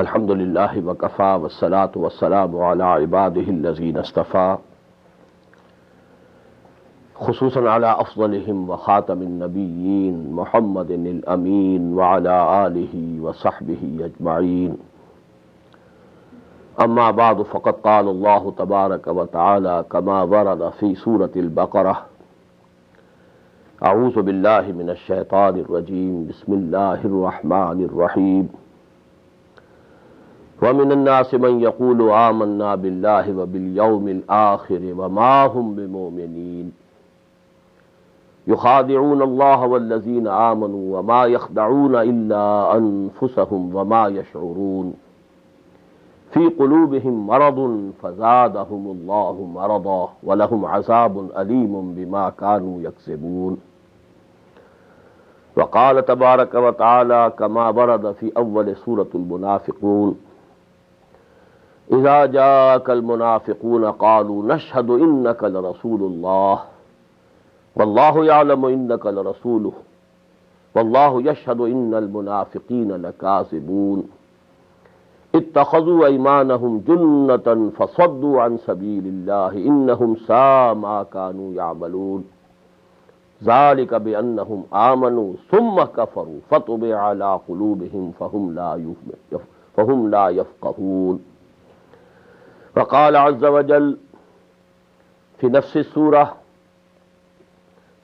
الحمد للہ وکفا والصلاة والسلام علی عباده الذین اصطفى خصوصاً علی افضلهم وخاتم النبیین محمد الامین وعلی آلہ وصحبہ اجمعین اما بعد فقد قال اللہ تبارک وتعالی کما ورد فی سورة البقرہ اعوذ باللہ من الشیطان الرجیم بسم اللہ الرحمن الرحیم وَمِنَ النَّاسِ مَنْ يَقُولُ آمَنَّا بِاللَّهِ وَبِالْيَوْمِ الْآخِرِ وَمَا هُمْ بِمُؤْمِنِينَ يُخَادِعُونَ اللَّهَ وَالَّذِينَ آمَنُوا وَمَا يَخْدَعُونَ إِلَّا أَنفُسَهُمْ وَمَا يَشْعُرُونَ فِي قُلُوبِهِمْ مَرَضٌ فَزَادَهُمُ اللَّهُ مَرَضًا وَلَهُمْ عَذَابٌ أَلِيمٌ بِمَا كَانُوا يَكْسِبُونَ وقال تبارك وتعالى كما ورد في أول سورة المنافقون إذا جاءك المنافقون قالوا نشهد إنك لرسول الله والله يعلم إنك لرسوله والله يشهد إن المنافقين لكاذبون اتخذوا أيمانهم جنة فصدوا عن سبيل الله إنهم ساء ما كانوا يعملون ذلك بأنهم آمنوا ثم كفروا فطبع على قلوبهم فهم لا يفقهون وقال عز وجل في نفس السورة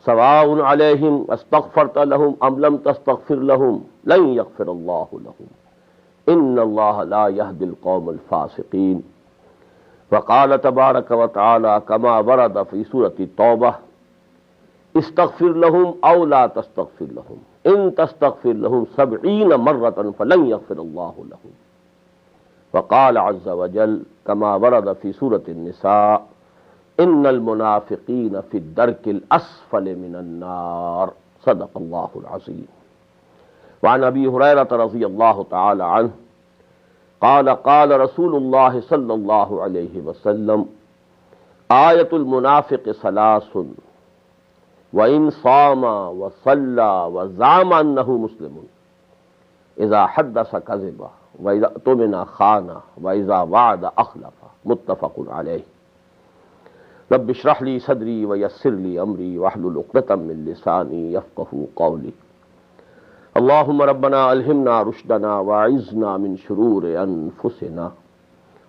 سواء عليهم استغفرت لهم أم لم تستغفر لهم لن يغفر الله لهم إن الله لا يهدي القوم الفاسقين وقال تبارك وتعالى كما ورد في سورة التوبة استغفر لهم أو لا تستغفر لهم إن تستغفر لهم 70 مرة فلن يغفر الله لهم وقال عز وجل كما ورد في سورة النساء إن المنافقين في الدرك الأسفل من النار صدق الله العظيم وعن أبي هريرة رضي الله تعالى عنه قال قال رسول الله صلى الله عليه وسلم آية المنافق ثلاث وَإِن صَامَ وَصَلَّى وَزَعَمَ أَنَّهُ مُسْلِمٌ إِذَا حَدَّثَ كَذِبَ وَإِذَا اؤْتُمِنَ خَانَ وَإِذَا وَعَدَ أَخْلَفَ متفق علیہ رب اشرح لي صدری ويسر لي أمری واحلل عقدۃ من لسانی یفقہوا قولی اللهم ربنا ألهمنا رشدنا وأعذنا من شرور أنفسنا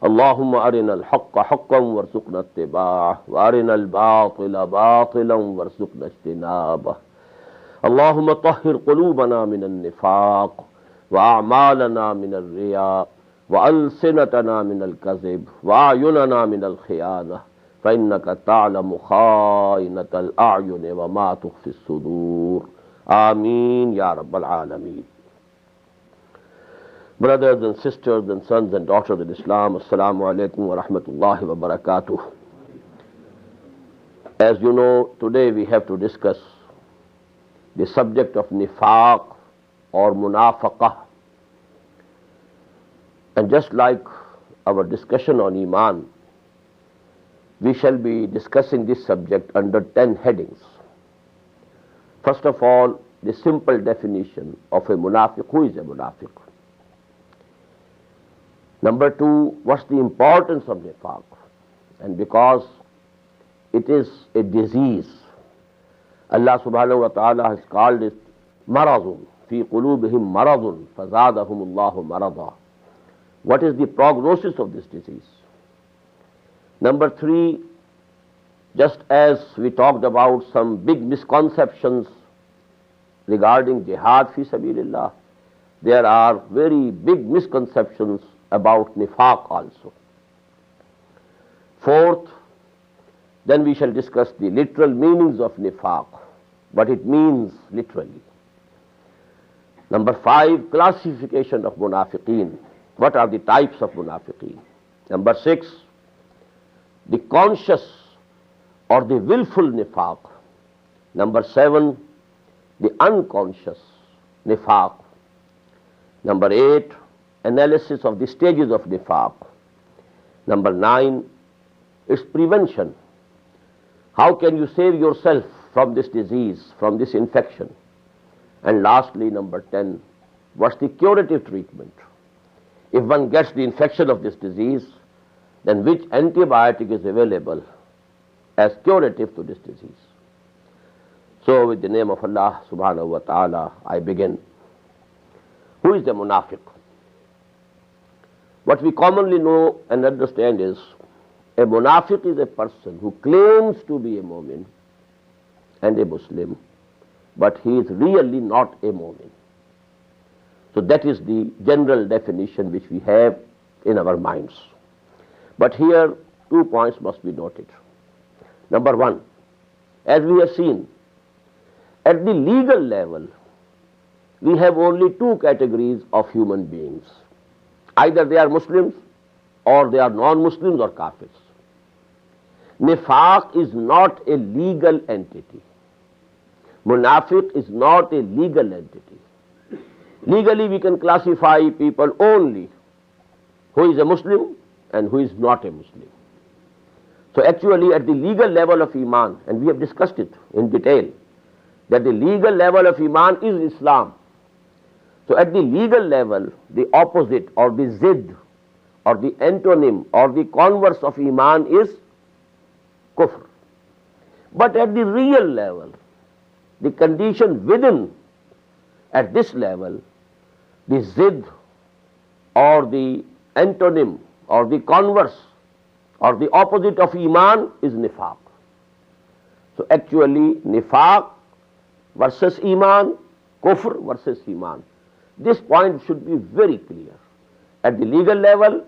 اللهم أرنا الحق حقا وارزقنا اتباعه وأرنا الباطل باطلا وارزقنا اجتنابه اللهم طهر قلوبنا من النفاق وأعمالنا من الرياء وألسنتنا من الكذب وأعيننا من الخيانة فإنك تعلم خائنة الأعين وما تخفي الصدور آمين يا رب العالمين. Brothers and sisters and sons and daughters in Islam, Assalamu alaikum wa rahmatullahi wa barakatuh. As you know, today we have to discuss the subject of Nifaaq or Munafaqah. And just like our discussion on Iman, we shall be discussing this subject under 10 headings. First of all, the simple definition of a Munafiq. Who is a Munafiq? Number two, what's the importance of Nifaaq? And because it is a disease, Allah subhanahu wa ta'ala has called it maradun, fi qulubihim maradun, fazadahum Allahu marada. What is the prognosis of this disease? Number three, just as we talked about some big misconceptions regarding jihad fi sabilillah, there are very big misconceptions about Nifaaq also. Fourth, then we shall discuss the literal meanings of Nifaaq, what it means literally. Number five, classification of Munafiqeen. What are the types of Munafiqeen? Number six, the conscious or the willful Nifaaq. Number seven, the unconscious Nifaaq. Number eight, analysis of the stages of Nifaaq. Number nine, its prevention. How can you save yourself from this disease, from this infection? And lastly, number 10, what's the curative treatment? If one gets the infection of this disease, then which antibiotic is available as curative to this disease? So with the name of Allah subhanahu wa ta'ala, I begin. Who is the munafiq? What we commonly know and understand is, a munafiq is a person who claims to be a mu'min and a Muslim, but he is really not a mu'min. So that is the general definition which we have in our minds. But here 2 points must be noted. Number one, as we have seen, at the legal level, we have only 2 categories of human beings. Either they are Muslims or they are non-Muslims or kafirs. Nifaaq is not a legal entity. Munafiq is not a legal entity. Legally we can classify people only who is a Muslim and who is not a Muslim. So actually at the legal level of Iman, and we have discussed it in detail, that the legal level of Iman is Islam. So at the legal level, the opposite or the zid or the antonym or the converse of Iman is kufr. But at the real level, the condition within, at this level, the zid or the antonym or the converse or the opposite of Iman is Nifaaq. So actually Nifaaq versus Iman, kufr versus Iman. This point should be very clear. At the legal level,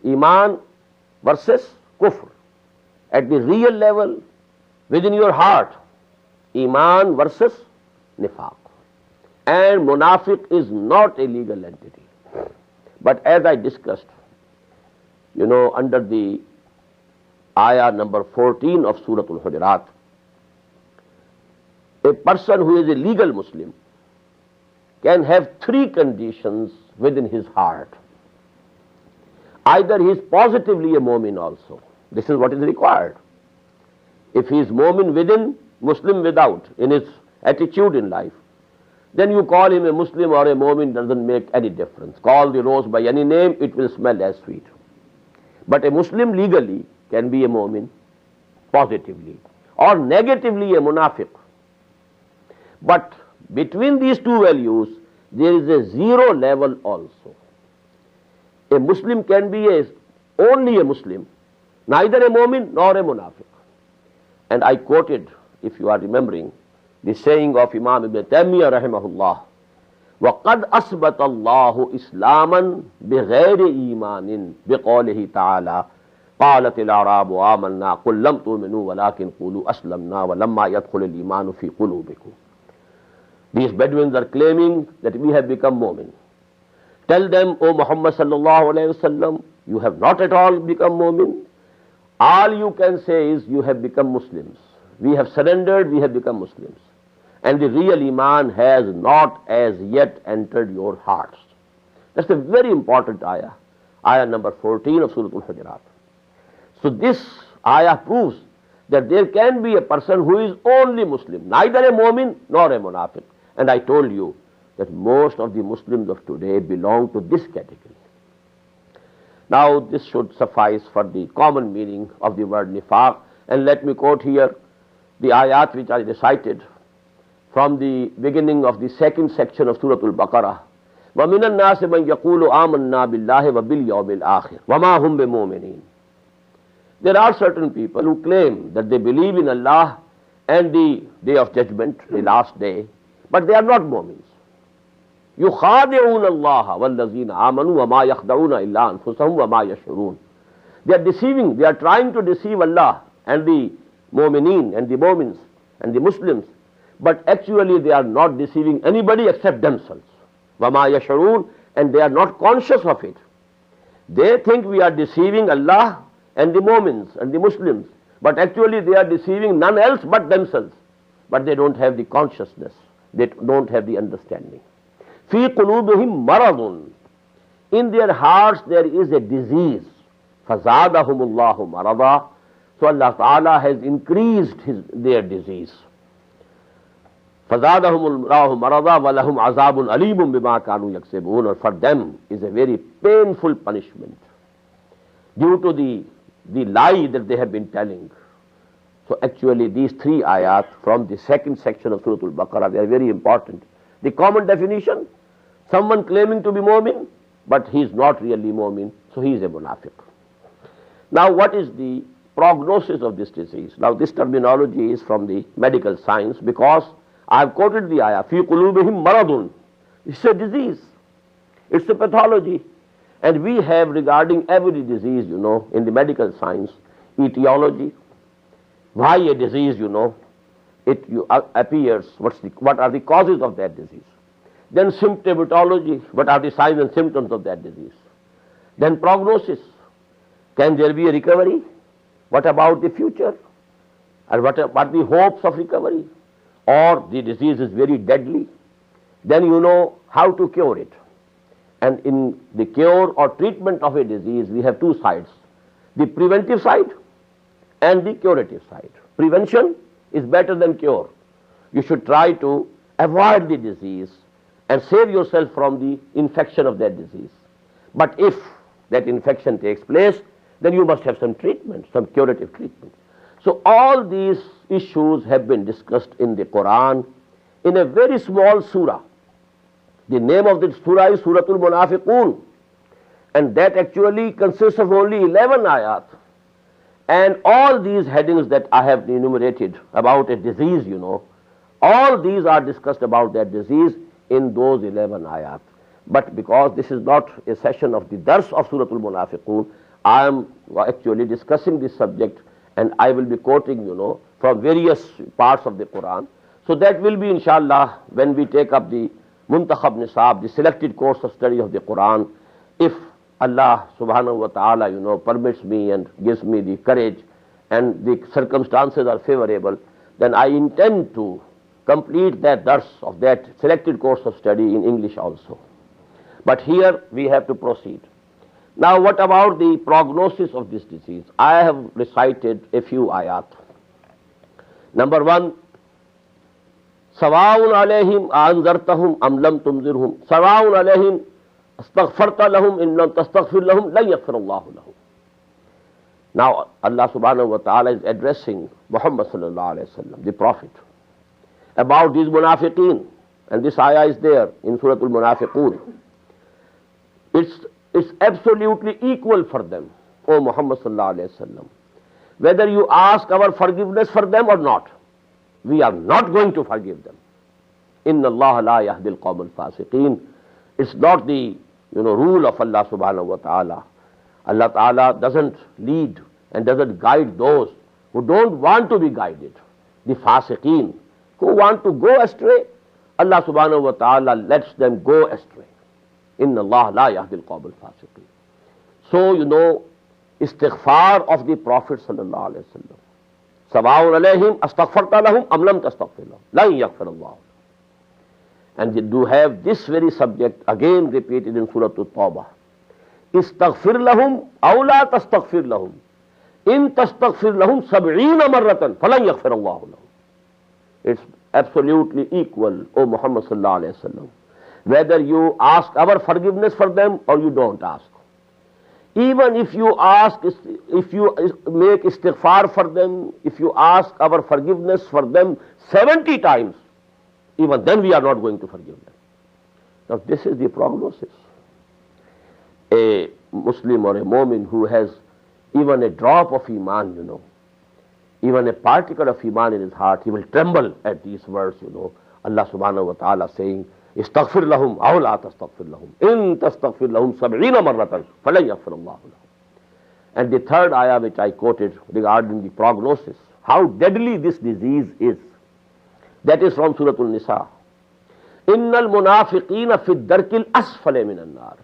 Iman versus kufr. At the real level, within your heart, Iman versus Nifaaq. And Munafiq is not a legal entity. But as I discussed, under the ayah number 14 of Surah Al-Hujurat, a person who is a legal Muslim can have 3 conditions within his heart. Either he is positively a mu'min also. This is what is required. If he is mu'min within, Muslim without, in his attitude in life, then you call him a Muslim or a mu'min, doesn't make any difference. Call the rose by any name, it will smell as sweet. But a Muslim legally can be a mu'min positively or negatively a munafiq. But between these 2 values, there is a 0 level also. A Muslim can be only a Muslim, neither a mu'min nor a munafiq. And I quoted, if you are remembering, the saying of Imam Ibn Taymiyyah rahimahullah, وَقَدْ أَثْبَتَ اللَّهُ إِسْلَامًا بِغَيْرِ إِيمَانٍ بِقَوْلِهِ تَعَالَى قَالَتِ الْأَعْرَابُ آمَنَّا قُلْ لَمْ تُؤْمِنُوا وَلَكِنْ قُولُوا أَسْلَمْنَا وَلَمَّا يَدْخُلِ الْإِيمَانُ فِي قُلُوبِكُمْ. These Bedouins are claiming that we have become mu'min. Tell them, O Muhammad sallallahu alayhi wasallam, you have not at all become mu'min. All you can say is you have become Muslims. We have surrendered, we have become Muslims. And the real Iman has not as yet entered your hearts. That's a very important ayah. Ayah number 14 of Surah Al-Hujurat. So this ayah proves that there can be a person who is only Muslim, neither a mu'min nor a munafiq. And I told you that most of the Muslims of today belong to this category. Now this should suffice for the common meaning of the word Nifaaq. And let me quote here the ayat which I recited from the beginning of the 2nd section of Surah Al-Baqarah. وَمِنَ النَّاسِ مَنْ يَقُولُ آمَنَّا بِاللَّهِ وَبِالْيَوْمِ الْآخِرِ وَمَا هُمْ بِمُؤْمِنِينَ. There are certain people who claim that they believe in Allah and the Day of Judgment, the last day, but they are not mu'mins. يُخَادِعُونَ اللَّهَ وَالَّذِينَ آمَنُوا وَمَا يَخْدَعُونَ إِلَّا أَنفُسَهُمْ وَمَا يَشْعُرُونَ. They are deceiving, they are trying to deceive Allah and the mu'mineen and the mu'mins and the Muslims, but actually they are not deceiving anybody except themselves. وَمَا يَشْعُرُونَ, and they are not conscious of it. They think we are deceiving Allah and the mu'mins and the Muslims, but actually they are deceiving none else but themselves. But they don't have the consciousness, they don't have the understanding. فِي قُلُوبِهِمْ مَرَضٌ, in their hearts there is a disease. فَزَادَهُمُ اللَّهُ مَرَضًا, so Allah Ta'ala has increased their disease. فَزَادَهُمُ اللَّهُ مَرَضًا وَلَهُمْ عَذَابٌ أَلِيمٌ بِمَا كَانُوا يَكْسِبُونَ. Or for them is a very painful punishment due to the lie that they have been telling. So actually these three ayat from the second section of Surah Al-Baqarah, they are very important. The common definition, someone claiming to be mu'min, but he is not really mu'min, so he is a munafiq. Now what is the prognosis of this disease? Now this terminology is from the medical science, because I have quoted the ayah, fi qulubihim maradun. It's a disease, it's a pathology. And we have regarding every disease, in the medical science, etiology, why a disease, it appears, what are the causes of that disease. Then symptomatology, what are the signs and symptoms of that disease. Then prognosis, can there be a recovery? What about the future? And what are the hopes of recovery? Or the disease is very deadly. Then you know how to cure it. And in the cure or treatment of a disease, we have two sides, the preventive side and the curative side. Prevention is better than cure. You should try to avoid the disease and save yourself from the infection of that disease. But if that infection takes place, then you must have some treatment, some curative treatment. So all these issues have been discussed in the Quran in a very small surah. The name of the surah is Suratul Munafiqun, and that actually consists of only 11 ayat. And all these headings that I have enumerated about a disease, all these are discussed about that disease in those 11 ayat. But because this is not a session of the dars of Suratul Munafiqun, I am actually discussing this subject, and I will be quoting, from various parts of the Quran. So that will be, inshallah, when we take up the Muntakhab Nisab, the selected course of study of the Quran, if Allah subhanahu wa ta'ala, permits me and gives me the courage and the circumstances are favorable, then I intend to complete that dars of that selected course of study in English also. But here we have to proceed. Now what about the prognosis of this disease? I have recited a few ayat. Number one, Sawaun alayhim anzartahum am lam tunzirhum, Sawaun alayhim astaghfarta lahum in lam tastaghfir lahum lan yaghfir Allahu lahum. Now Allah subhanahu wa ta'ala is addressing Muhammad sallallahu alayhi wa sallam, the Prophet, about these munafiqeen, and this ayah is there in Surah Al-Munafiqun. It's absolutely equal for them, O Muhammad sallallahu alayhi wa sallam. Whether you ask our forgiveness for them or not, we are not going to forgive them. Inna Allah la yahdil qawm al-fasiqeen. It's not the rule of Allah subhanahu wa ta'ala. Allah ta'ala doesn't lead and doesn't guide those who don't want to be guided. The fasiqeen, who want to go astray, Allah subhanahu wa ta'ala lets them go astray. Inna Allah la yahdil qawm al-fasiqeen. So, istighfar of the Prophet sallallahu alayhi wa sallam. Sawaun alayhim astaghfarta lahum am lam tastaghfir lahum lan yaghfir Allah. And they do have this very subject again repeated in Surah At-Tawbah. Istaghfir lahum aw la tastaghfir lahum. In tastaghfir lahum 70 marratan falan yaghfir Allah lahum. It's absolutely equal, O Muhammad sallallahu alayhi wa sallam, whether you ask our forgiveness for them or you don't ask. Even if you ask, if you make istighfar for them, if you ask our forgiveness for them 70 times, even then we are not going to forgive them. Now this is the prognosis. A Muslim or a Mu'min who has even a drop of Iman, even a particle of Iman in his heart, he will tremble at these words, Allah subhanahu wa ta'ala saying, Istaghfir lahum aw la tastaghfir lahum. In tastaghfir lahum 70 marratan falan yaghfir Allah lahum. And the third ayah which I quoted regarding the prognosis, how deadly this disease is, that is from Surah al-Nisaa. Innal munafiqina fi ad-darkil asfali min an-nar.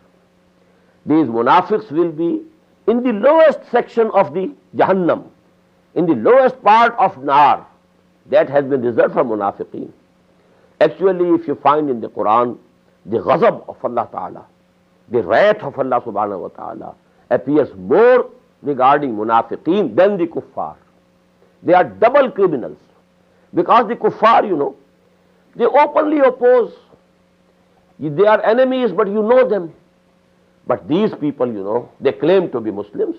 These munafiqs will be in the lowest section of the Jahannam, in the lowest part of Nar, that has been reserved for munafiqeen. Actually, if you find in the Quran, the ghazab of Allah Ta'ala, the wrath of Allah Subhanahu wa Ta'ala appears more regarding munafiqeen than the kuffar. They are double criminals. Because the kuffar, They openly oppose. They are enemies, but you know them. But these people, they claim to be Muslims.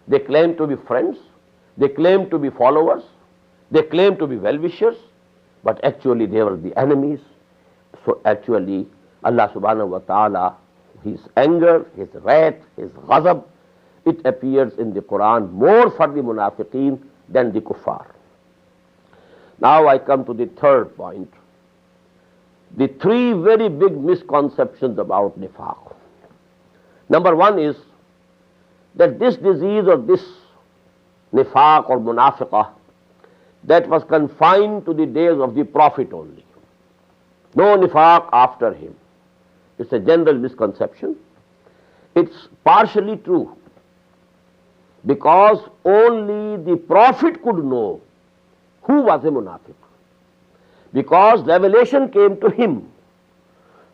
They claim to be friends. They claim to be followers. They claim to be well-wishers. But actually they were the enemies. So actually Allah subhanahu wa ta'ala, His anger, His wrath, His ghazab, it appears in the Quran more for the munafiqeen than the kuffar. Now I come to the third point. The three very big misconceptions about Nifaaq. Number one is that this disease or this Nifaaq or Munafiqah, that was confined to the days of the Prophet only. No Nifaaq after him. It's a general misconception. It's partially true, because only the Prophet could know who was a Munafiq, because revelation came to him.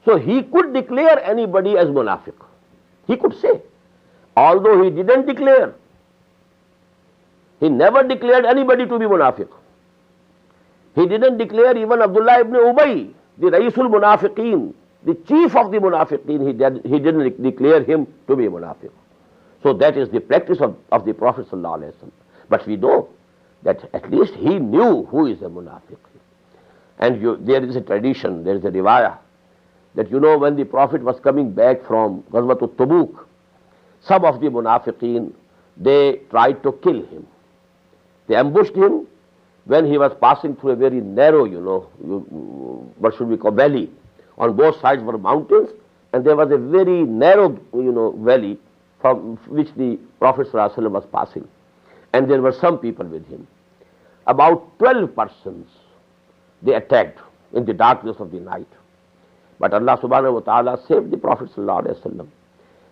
So he could declare anybody as Munafiq. He could say, although he didn't declare. He never declared anybody to be Munafiq. He didn't declare even Abdullah ibn Ubay, the Raisul Munafiqeen, the chief of the Munafiqeen, he didn't declare him to be a Munafiq. So that is the practice of the Prophet ﷺ. But we know that at least he knew who is a Munafiq. And there is a tradition, there is a riwayah, that when the Prophet was coming back from Ghazwatul Tabuk, some of the Munafiqeen, they tried to kill him. They ambushed him when he was passing through a very narrow, what should we call, valley. On both sides were mountains, and there was a very narrow, valley from which the Prophet ﷺ was passing. And there were some people with him. About 12 persons they attacked in the darkness of the night. But Allah subhanahu wa ta'ala saved the Prophet ﷺ.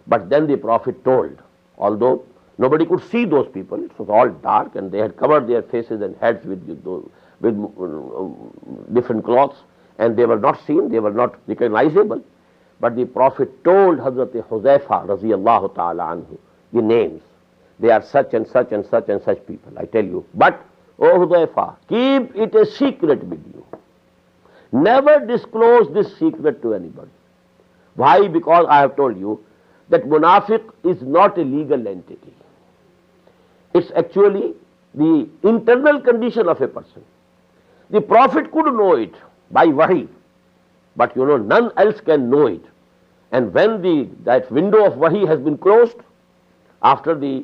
But then the Prophet told, although nobody could see those people, it was all dark, and they had covered their faces and heads with different cloths, and they were not seen, they were not recognizable. But the Prophet told Hazrat Huzaifa radiyallahu ta'ala anhu the names. They are such and such and such and such people, I tell you. But, O Huzaifa, keep it a secret with you. Never disclose this secret to anybody. Why? Because I have told you that Munafiq is not a legal entity. It's actually the internal condition of a person. The Prophet could know it by wahi, but none else can know it. And when that window of wahi has been closed, after the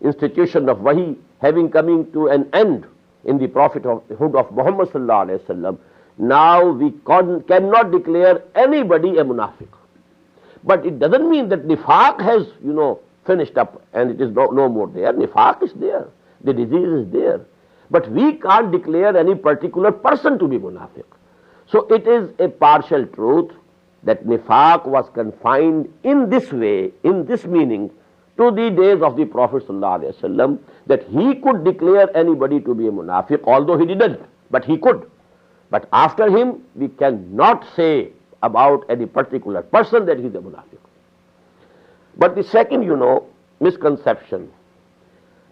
institution of wahi having coming to an end in the prophethood of Muhammad sallallahu alaihi wasallam, now we cannot declare anybody a Munafiq. But it doesn't mean that Nifaaq has finished up and it is no more there. Nifaaq is there, the disease is there, but we can't declare any particular person to be Munafiq. So it is a partial truth that Nifaaq was confined in this way, in this meaning, to the days of the Prophet ﷺ, that he could declare anybody to be a Munafiq, although he didn't, but he could. But after him, we cannot say about any particular person that he is a Munafiq. But the second, misconception,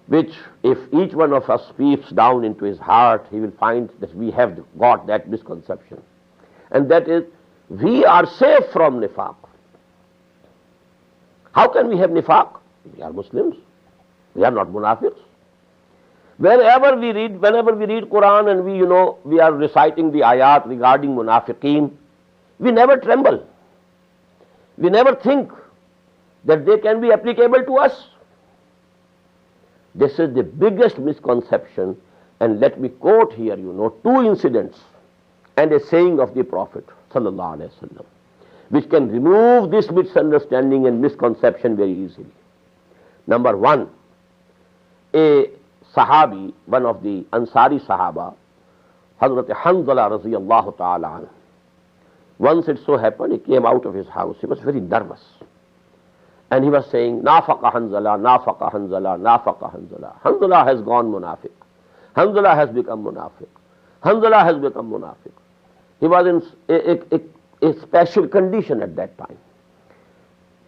which if each one of us peeps down into his heart, he will find that we have got that misconception. And that is, we are safe from Nifaaq. How can we have Nifaaq? We are Muslims. We are not Munafiqs. Whenever we read Quran and we are reciting the ayat regarding Munafiqeen, we never tremble. We never think that they can be applicable to us. This is the biggest misconception, and let me quote here, two incidents and a saying of the Prophet sallallahu alaihi wasallam, which can remove this misunderstanding and misconception very easily. Number one, a Sahabi, one of the Ansari Sahaba, Hazrat Hanzala radiyallahu ta'ala anhu. Once it so happened, he came out of his house. He was very nervous. And he was saying, Nafaqa Hanzala, Nafaqa Hanzala, Nafaqa Hanzala. Hanzala has gone Munafiq. Hanzala has become Munafiq. Hanzala has become Munafiq. He was in a special condition at that time.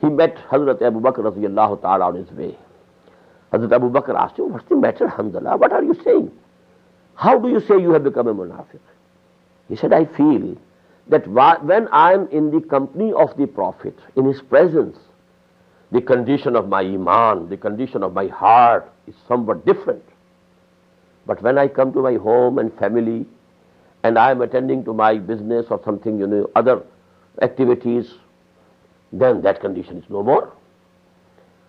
He met Hazrat Abu Bakr radiyallahu ta'ala on his way. Hazrat Abu Bakr asked him, what's the matter, Hanzala? What are you saying? How do you say you have become a Munafiq? He said, I feel that when I am in the company of the Prophet, in his presence, the condition of my iman, the condition of my heart is somewhat different. But when I come to my home and family, and I am attending to my business or something, other activities, then that condition is no more.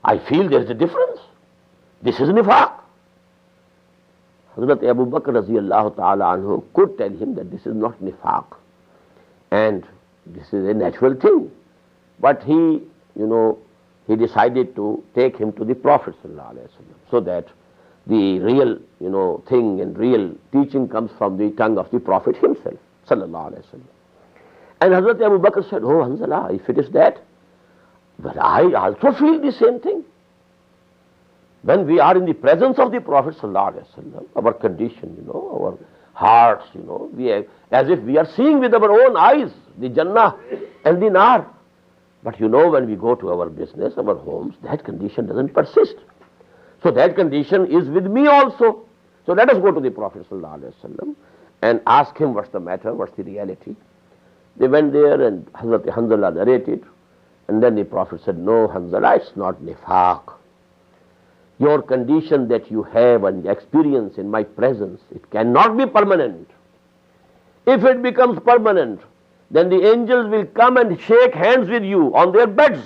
I feel there is a difference. This is Nifaaq. Hazrat Abu Bakr radiyallahu ta'ala anhu could tell him that this is not Nifaaq. And this is a natural thing. But he decided to take him to the Prophet sallallahu alaihi wasallam, so that the real, thing and real teaching comes from the tongue of the Prophet himself, sallallahu alaihi wasallam. And Hazrat Abu Bakr said, oh Hanzala, if it is that, but I also feel the same thing. When we are in the presence of the Prophet sallallahu alaihi wasallam, our condition, our hearts, as if we are seeing with our own eyes the Jannah and the Nar. But when we go to our business, our homes, that condition doesn't persist. So that condition is with me also. So let us go to the Prophet ﷺ and ask him what's the matter, what's the reality. They went there and Hazrat Hanzala narrated, and then the Prophet said, no Hanzala, it's not Nifaaq. Your condition that you have and experience in my presence, it cannot be permanent. If it becomes permanent, then the angels will come and shake hands with you on their beds.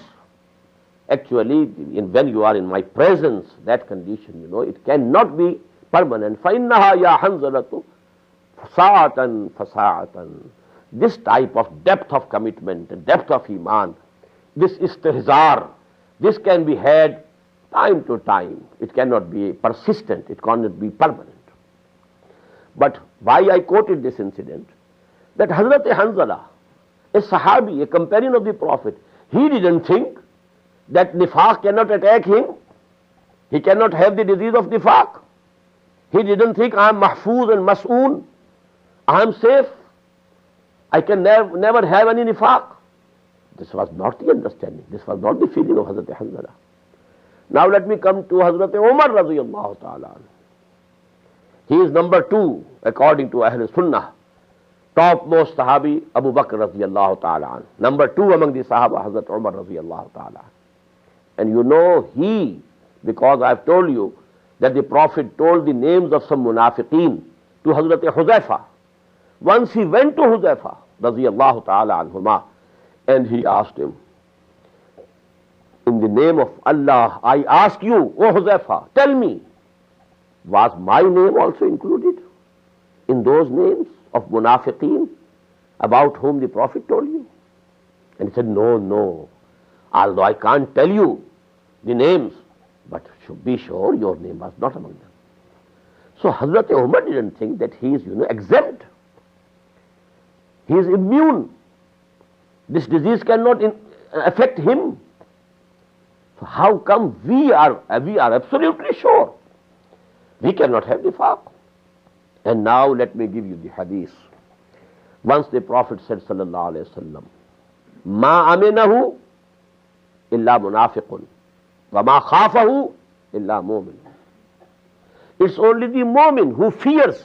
Actually, when you are in my presence, that condition, it cannot be permanent. فَإِنَّهَا يَا حَنْزَلَةُ فَسَاعَةً فَسَاعَةً. This type of depth of commitment, and depth of iman, this istihzar, this can be had time to time. It cannot be persistent, it cannot be permanent. But why I quoted this incident, that Hazrat Hanzala, a Sahabi, a companion of the Prophet, he didn't think that Nifaaq cannot attack him. He cannot have the disease of Nifaaq. He didn't think I am mahfuz and mas'oon. I am safe. I can never have any Nifaaq. This was not the understanding. This was not the feeling of Hazrat Hanzala. Now let me come to Hazrat Umar radiyallahu ta'ala. He is number 2 according to Ahl Sunnah. Topmost Sahabi Abu Bakr radiyallahu ta'ala. Number 2 among the Sahaba, Hazrat Umar radiyallahu ta'ala. And he, because I have told you that the Prophet told the names of some munafiqeen to Hazrat Huzaifa. Once he went to Huzaifa radiyallahu ta'ala anhuma, and he asked him, in the name of Allah, I ask you, O Huzaifa, tell me, was my name also included in those names of munafiqeen about whom the Prophet told you? And he said, no. Although I can't tell you the names, but should be sure your name was not among them. So Hazrat Umar didn't think that he is, exempt. He is immune. This disease cannot affect him. So how come we are absolutely sure we cannot have Nifaaq? And now let me give you the hadith. Once the Prophet said, sallallahu alayhi wasallam, ma aminahu illa munafiqun wa ma khafahu illa mu'min. It's only the mu'min who fears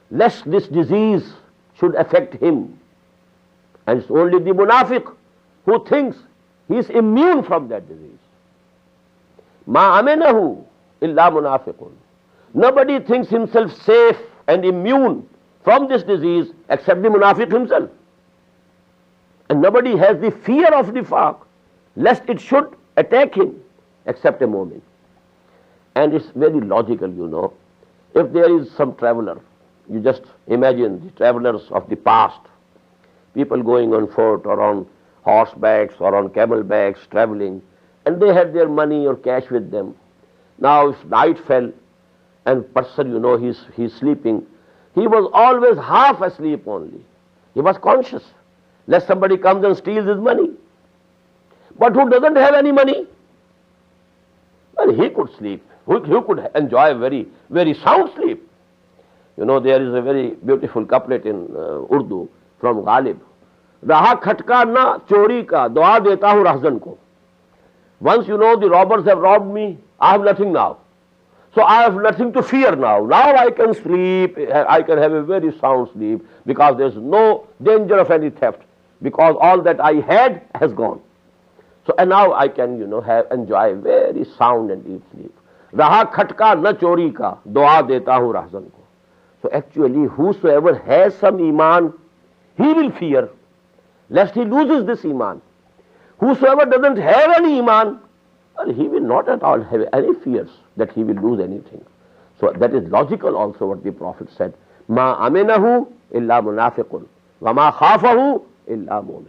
lest this disease should affect him. And it's only the munafiq who thinks he is immune from that disease. Ma aminahu illa munafiqun. Nobody thinks himself safe and immune from this disease except the munafiq himself. And nobody has the fear of Nifaaq lest it should attack him except a mu'min. And it's very logical, If there is some traveler, you just imagine the travelers of the past, people going on foot or on horsebacks or on camelbacks traveling, and they had their money or cash with them. Now if night fell and person, he's sleeping, he was always half asleep only. He was conscious lest somebody comes and steals his money. But who doesn't have any money? Well, he could sleep. He could enjoy a very, very sound sleep. There is a very beautiful couplet in Urdu from Ghalib. Raha khatka na chori ka, dua deta hu rahzan ko. Once the robbers have robbed me, I have nothing now. So I have nothing to fear now. Now I can sleep, I can have a very sound sleep because there's no danger of any theft because all that I had has gone. So and now I can, enjoy very sound and deep sleep. Raha khatka na chori ka, dua deta hu rahzan ko. So actually, whosoever has some iman, he will fear, lest he loses this iman. Whosoever doesn't have any iman, well, he will not at all have any fears that he will lose anything. So that is logical also what the Prophet said. Ma aminahu illa munafiqun, wa ma khafahu illa mu'min.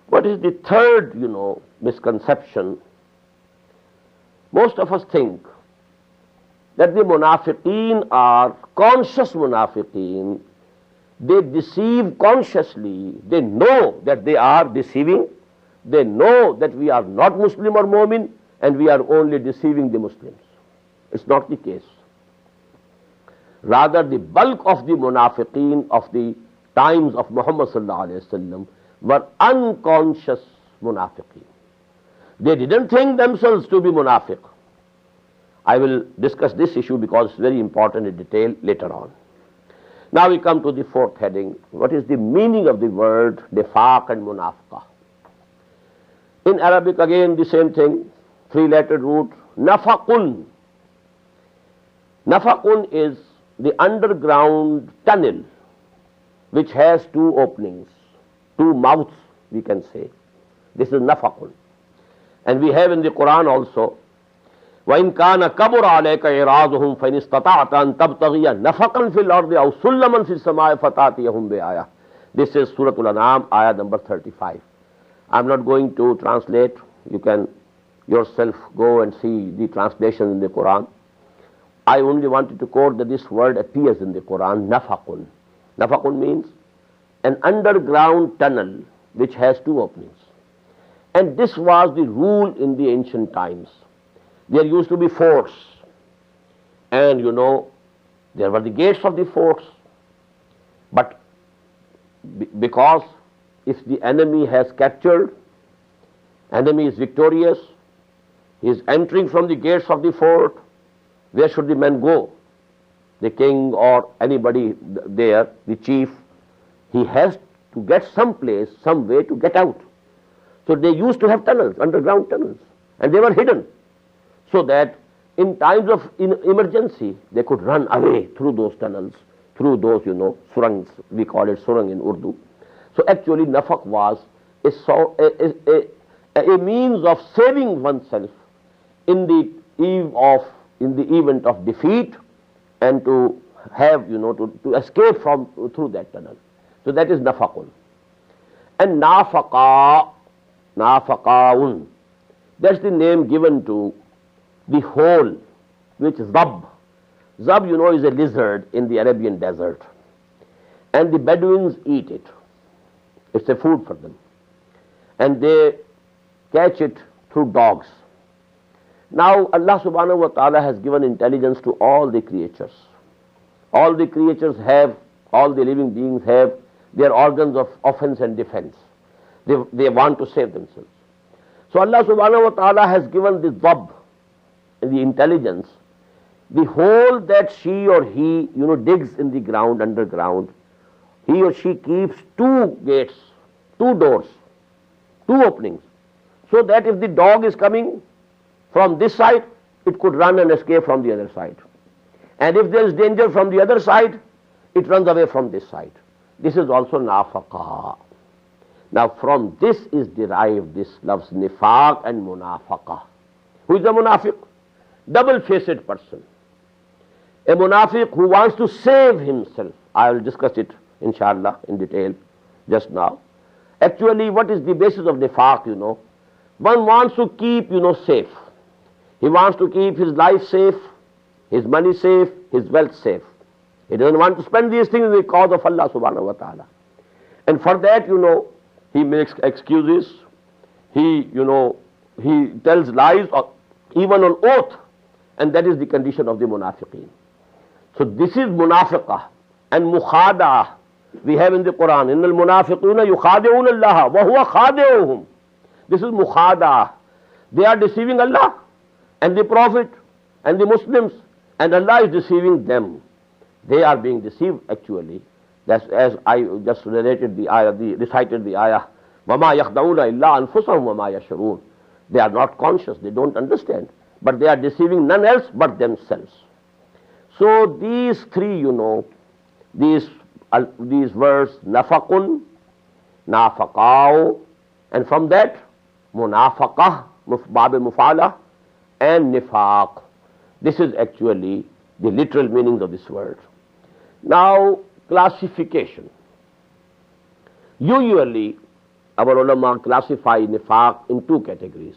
What is the third, misconception? Most of us think that the munafiqeen are conscious munafiqeen. They deceive consciously. They know that they are deceiving. They know that we are not Muslim or Mu'min and we are only deceiving the Muslims. It's not the case. Rather, the bulk of the munafiqeen of the times of Muhammad sallallahu alaihi wasallam were unconscious munafiqeen. They didn't think themselves to be munafiq. I will discuss this issue because it's very important in detail later on. Now we come to the fourth heading. What is the meaning of the word Nifaaq and Munafiqah? In Arabic again the same thing, three-lettered root, Nafaqun. Nafaqun is the underground tunnel which has two openings, two mouths we can say. This is Nafaqun. And we have in the Quran also, وَإِنْ كَانَ كَبُرَ عَلَيْكَ إِعْرَاضُهُمْ فَإِنِ اسْتَطَعْتَ أَنْ تَبْتَغِيَ نَفَقًا فِي الْأَرْضِ أَوْ سُلَّمًا فِي السَّمَاءِ فَتَأْتِيَهُمْ بِآيَةٍ. This is Surah Al-An'am, ayah number 35. I'm not going to translate. You can yourself go and see the translation in the Quran. I only wanted to quote that this word appears in the Quran, Nafaqun. Nafaqun means an underground tunnel which has two openings. And this was the rule in the ancient times. There used to be forts, and there were the gates of the forts. But because if the enemy has captured, enemy is victorious, he is entering from the gates of the fort, where should the men go? The king or anybody there, the chief, he has to get some place, some way to get out. So they used to have tunnels, underground tunnels, and they were hidden, so that in times of emergency, they could run away through those tunnels, through those, surangs, we call it surang in Urdu. So actually Nafaq was a means of saving oneself in the event of defeat and to have, to escape through that tunnel. So that is Nafaqun. And Nafaqaun, that's the name given to the hole which Zab. Zab, is a lizard in the Arabian desert. And the Bedouins eat it. It's a food for them. And they catch it through dogs. Now Allah subhanahu wa ta'ala has given intelligence to all the creatures. All the creatures have, all the living beings have their organs of offense and defense. They want to save themselves. So Allah subhanahu wa ta'ala has given the Zab, the intelligence, the hole that she or he, digs in the ground, underground, he or she keeps two gates, two doors, two openings, so that if the dog is coming from this side, it could run and escape from the other side. And if there is danger from the other side, it runs away from this side. This is also Nafaqah. Now from this is derived this loves Nifaaq and Munafaqah. Who is the Munafiq? Double-faced person. A Munafiq who wants to save himself. I will discuss it inshallah in detail just now. Actually, what is the basis of Nifaaq, One wants to keep, safe. He wants to keep his life safe, his money safe, his wealth safe. He doesn't want to spend these things in the cause of Allah subhanahu wa ta'ala. And for that, he makes excuses, he tells lies, or even on oath, and that is the condition of the munafiqeen. So this is munafiqah and mukhada'ah. We have in the Quran, innal munafiquna yukhadi'una Allah wa huwa khadi'uhum. This is mukhada'ah. They are deceiving Allah and the Prophet, and the Muslims, and Allah is deceiving them. They are being deceived actually. That's as I just recited the ayah, وَمَا يَخْدَعُونَ إِلَّا أَنفُسَهُمْ وَمَا يَشْعُرُونَ. They are not conscious, they don't understand, but they are deceiving none else but themselves. So these three, these words, nafaqun, nafaqao, and from that, munafaqah, bab mufala, and nifaq. This is actually the literal meaning of this word. Now, classification. Usually, our ulama classify nifaq in two categories.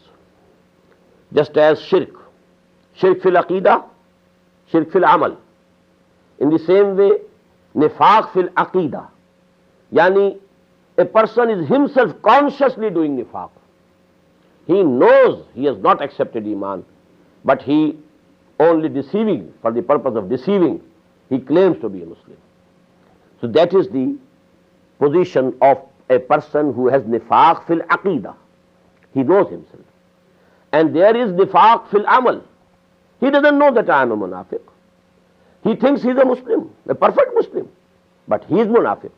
Just as shirk fil aqidah, shirk fil amal. In the same way, nifaq fil aqidah. Yani, a person is himself consciously doing nifaq. He knows he has not accepted Iman, but he only deceiving, for the purpose of deceiving, he claims to be a Muslim. So that is the position of a person who has nifaq fil aqidah. He knows himself. And there is nifaq fil amal. He doesn't know that I am a munafiq. He thinks he is a Muslim, a perfect Muslim, but he is munafiq.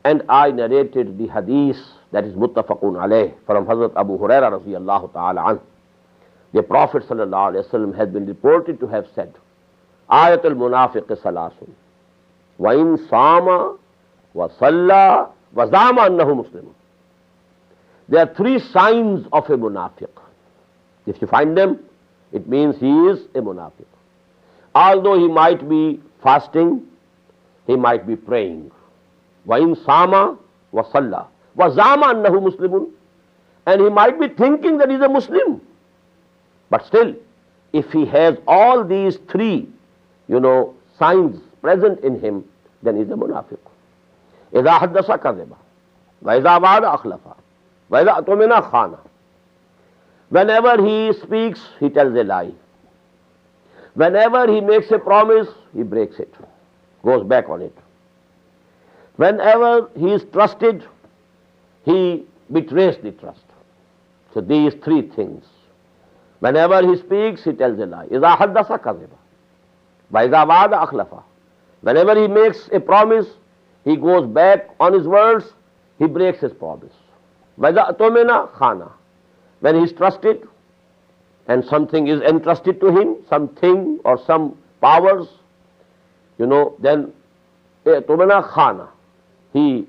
And I narrated the hadith that is muttafaqun alayh from Hazrat Abu Huraira radiyallahu ta'ala anhu. The Prophet sallallahu alayhi wa sallam has been reported to have said, Ayatul munafiq salasun, wa in sama, wa salla, wa zama annahu muslim. There are three signs of a munafiq. If you find them, it means he is a munafiq. Although he might be fasting, he might be praying. Wa in sama wa salla wa zama annahu muslimun, and he might be thinking that he is a Muslim. But still, if he has all these three, signs present in him, then he is a munafiq. إِذَا حَدَّثَ كَذِبَ وَإِذَا وَعَدَ أَخْلَفَ وَإِذَا أَؤْتُمِنَ خَانَ. Whenever he speaks, he tells a lie. Whenever he makes a promise, he breaks it, goes back on it. Whenever he is trusted, he betrays the trust. So these three things. Whenever he speaks, he tells a lie. إِذَا حَدَّثَ كَذِبَ وَإِذَا وَعَدَ أَخْلَفَ. Whenever he makes a promise, he goes back on his words, he breaks his promise. وَإِذَا أَؤْتُمِنَ خَانَ. When he is trusted and something is entrusted to him, something or some powers, then أَؤْتُمِنَ خَانَ. He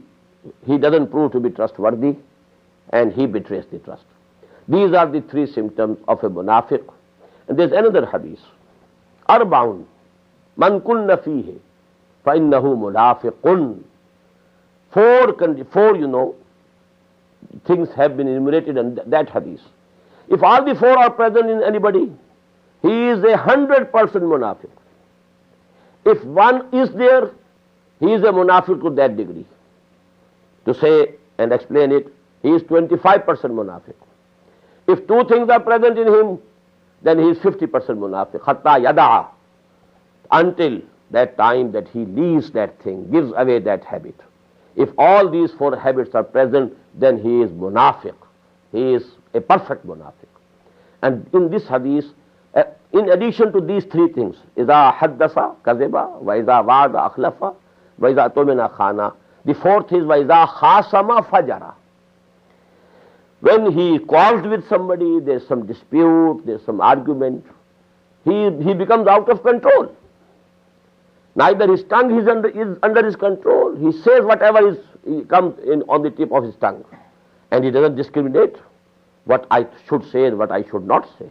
doesn't prove to be trustworthy and he betrays the trust. These are the three symptoms of a munafiq. And there's another hadith. Arbaun man kunna fihi fa innahu munafiqun. Four, things have been enumerated in that hadith. If all the four are present in anybody, he is 100% munafiq. If one is there, he is a munafiq to that degree. To say and explain it, he is 25% munafiq. If two things are present in him, then he is 50% munafiq. Hatta yada'a. Until that time that he leaves that thing, gives away that habit. If all these four habits are present, then he is munafiq. He is a perfect munafiq. And in this hadith, in addition to these three things, إِذَا حَدَّثَ كَذِبَ وَإِذَا وَعَدَ أَخْلَفَ وَإِذَا أُؤْتُمِنَ خَانَ. The fourth is وَإِذَا خَاصَمَ فَجَرَ. When he quarrels with somebody, there's some dispute, there's some argument, he becomes out of control. Neither his tongue is under his control. He says whatever comes in on the tip of his tongue. And he doesn't discriminate what I should say and what I should not say.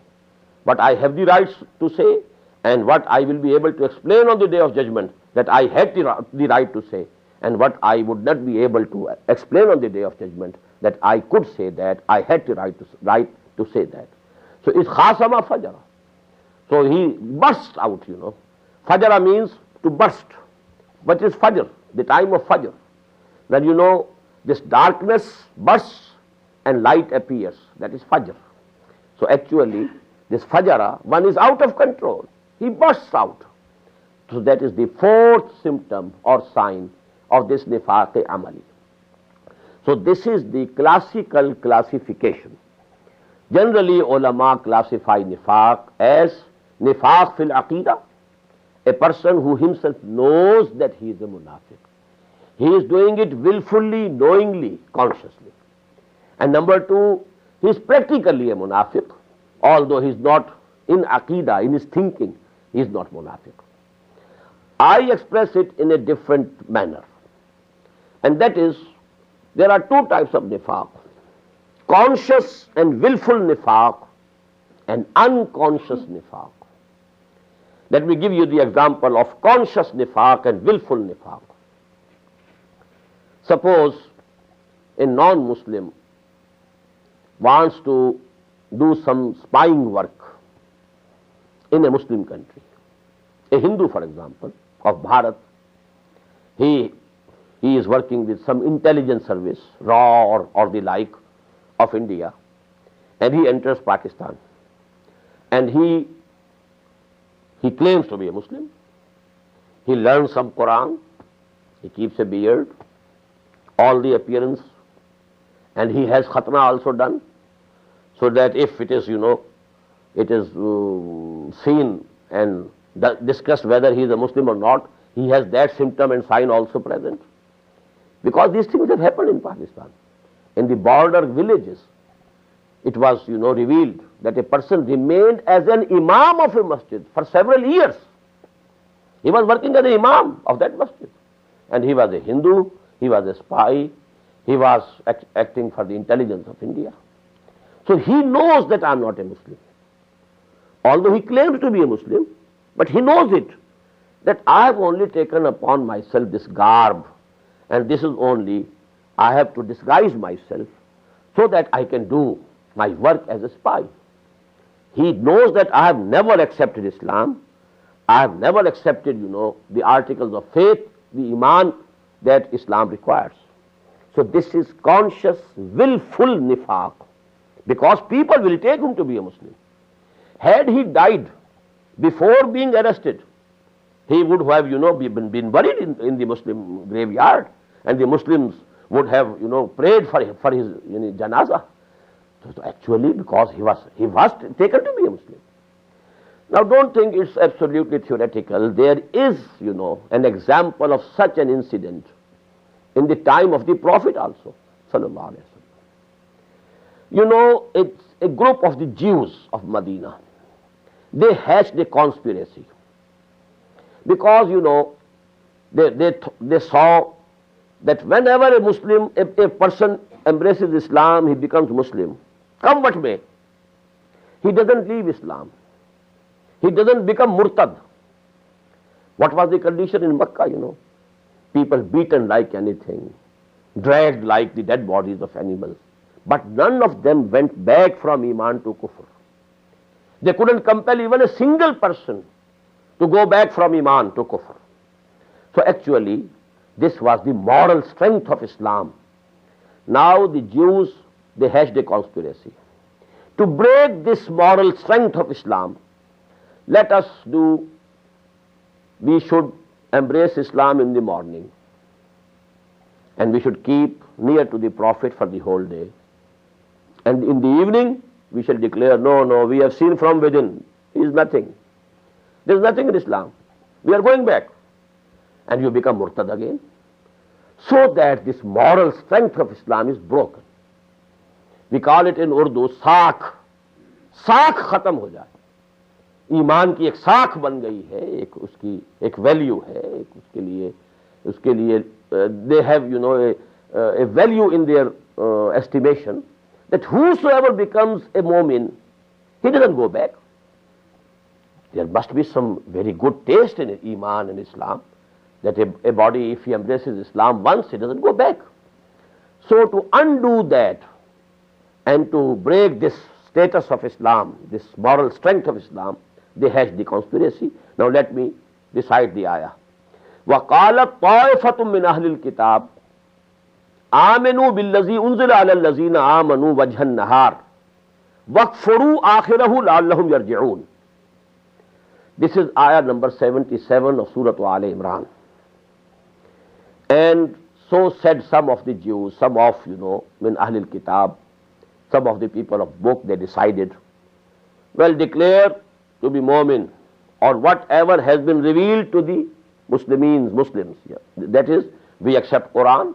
What I have the rights to say and what I will be able to explain on the day of judgment that I had the right to say, and what I would not be able to explain on the day of judgment that I could say that, I had the right to say that. So it's khasama fajara. So he bursts out, Fajara means to burst. What is fajr? The time of fajr. When this darkness bursts and light appears. That is fajr. So actually, this fajara, one is out of control. He bursts out. So that is the fourth symptom or sign of this nifaq amali. So this is the classical classification. Generally, ulama classify nifaq as Nifaaq fil aqidah, a person who himself knows that he is a munafiq. He is doing it willfully, knowingly, consciously. And number two, he is practically a munafiq, although he is not in aqidah, in his thinking, he is not munafiq. I express it in a different manner. And that is, there are two types of nifaaq. Conscious and willful nifaaq and unconscious nifaaq. Let me give you the example of conscious nifaaq and willful nifaaq. Suppose a non-Muslim wants to do some spying work in a Muslim country. A Hindu, for example, of Bharat, he is working with some intelligence service, RAW or the like of India, and he enters Pakistan. And he claims to be a Muslim. He learns some Quran, he keeps a beard, all the appearance, and he has khatna also done, so that if it is, it is seen and discussed whether he is a Muslim or not, he has that symptom and sign also present. Because these things have happened in Pakistan. In the border villages, it was, revealed that a person remained as an imam of a masjid for several years. He was working as an imam of that masjid. And he was a Hindu, he was a spy, he was acting for the intelligence of India. So he knows that I am not a Muslim. Although he claims to be a Muslim, but he knows it, that I have only taken upon myself this garb, and this is only, I have to disguise myself so that I can do my work as a spy. He knows that I have never accepted Islam, I have never accepted, the articles of faith, the iman that Islam requires. So this is conscious, willful nifaaq, because people will take him to be a Muslim. Had he died before being arrested, he would have, been buried in the Muslim graveyard, and the Muslims would have, prayed for his janazah. So actually, because he was taken to be a Muslim. Now don't think it's absolutely theoretical. There is, an example of such an incident in the time of the Prophet also, sallallahu alaihi wasallam. It's a group of the Jews of Medina. They hatched a conspiracy because, they saw that whenever a Muslim, a person embraces Islam, he becomes Muslim. Come what may, he doesn't leave Islam. He doesn't become murtad. What was the condition in Makkah, People beaten like anything, dragged like the dead bodies of animals. But none of them went back from iman to kufr. They couldn't compel even a single person to go back from iman to kufr. So actually, this was the moral strength of Islam. Now the Jews, they hatched a conspiracy. To break this moral strength of Islam, we should embrace Islam in the morning, and we should keep near to the Prophet for the whole day. And in the evening, we shall declare, no, we have seen from within, he is nothing. There is nothing in Islam. We are going back. And you become murtad again. So that this moral strength of Islam is broken. We call it in Urdu, saakh. Saakh khatam ho jaye. ईमान की एक साख बन गई है, एक उसकी एक value है, एक उसके लिए they have a value in their estimation, that whosoever becomes a mu'min, he doesn't go back. There must be some very good taste in iman and Islam, that a body, if he embraces Islam once, he doesn't go back. So to undo that and to break this status of Islam, this moral strength of Islam, they hatched the conspiracy. Now let me recite the ayah. وَقَالَتْ طَائِفَةٌ مِّنْ أَهْلِ الْكِتَابِ آمِنُوا بِالَّذِي أُنزِلَ عَلَى الَّذِينَ آمَنُوا وَجْهَ النَّهَارِ وَاكْفُرُوا آخِرَهُ لَعَلَّهُمْ يَرْجِعُونَ. This is ayah number 77 of Surah Al Imran. And so said some of the Jews, some of, min Ahlil Kitab, some of the people of book, they decided, well, declare to be mu'min, or whatever has been revealed to the Muslims. Yeah. That is, we accept Quran,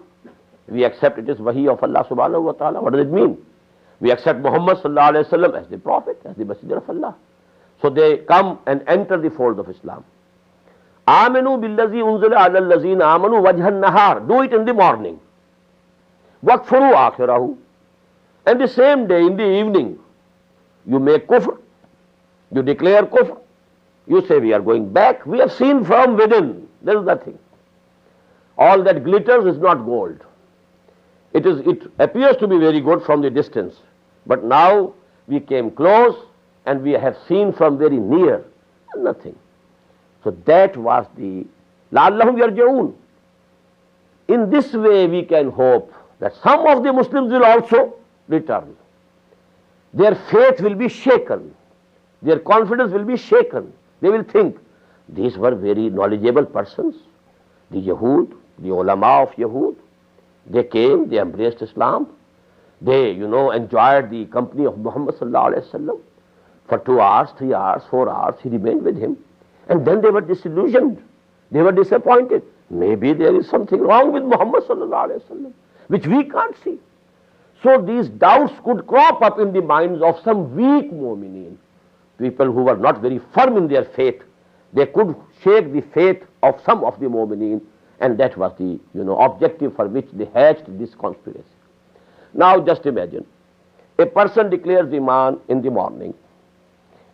we accept it is wahi of Allah subhanahu wa ta'ala. What does it mean? We accept Muhammad sallallahu alayhi wa sallam as the Prophet, as the Messenger of Allah. So they come and enter the fold of Islam. Aminu billazi unzila ala allazina amanu wajhan nahar. Do it in the morning. Wakfuru akhirahu. And the same day, in the evening, you make kufr, you declare kufr, you say we are going back, we have seen from within, there is nothing. All that glitters is not gold. It appears to be very good from the distance, but now we came close and we have seen from very near, nothing. So that was the la'allahum yarji'un. In this way we can hope that some of the Muslims will also return. Their faith will be shaken. Their confidence will be shaken. They will think, these were very knowledgeable persons. The Yahud, the ulama of Yahud, they came, they embraced Islam. They, enjoyed the company of Muhammad sallallahu alaihi wasallam. For 2 hours, 3 hours, 4 hours, he remained with him. And then they were disillusioned. They were disappointed. Maybe there is something wrong with Muhammad sallallahu alaihi wasallam, which we can't see. So these doubts could crop up in the minds of some weak mu'mineen, people who were not very firm in their faith. They could shake the faith of some of the mu'mineen, and that was the objective for which they hatched this conspiracy. Now just imagine, a person declares Iman in the morning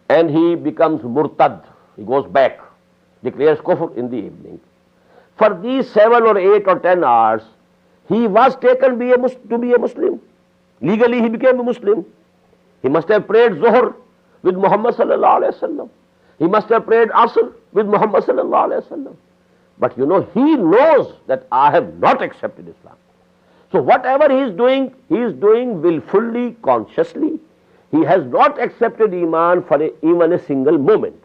and he becomes murtad, he goes back, declares kufr in the evening. For these 7 or 8 or 10 hours, he was taken to be a Muslim. Legally he became a Muslim. He must have prayed Zuhr with Muhammad sallallahu alaihi wasallam. He must have prayed Asr with Muhammad sallallahu alaihi wasallam. But he knows that I have not accepted Islam. So whatever he is doing willfully, consciously. He has not accepted Iman for even a single moment.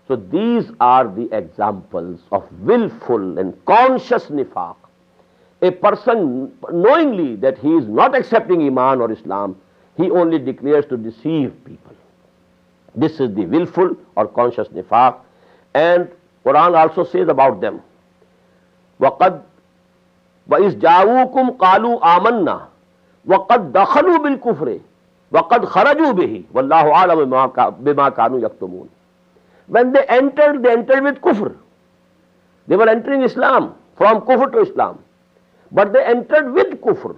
So these are the examples of willful and conscious Nifaaq. A person knowingly that he is not accepting Iman or Islam, he only declares to deceive people. This is the willful or conscious Nifaaq. And Quran also says about them, وَقَدْ وَإِذْ جَاءُوكُمْ قَالُوا آمَنَّا وَقَدْ دَخَلُوا بِالْكُفْرِ وَقَدْ خَرَجُوا بِهِ وَاللَّهُ عَالَمُ بِمَا كَانُوا يَكْتُمُونَ. When they entered with kufr. They were entering Islam, from kufr to Islam. But they entered with kufr,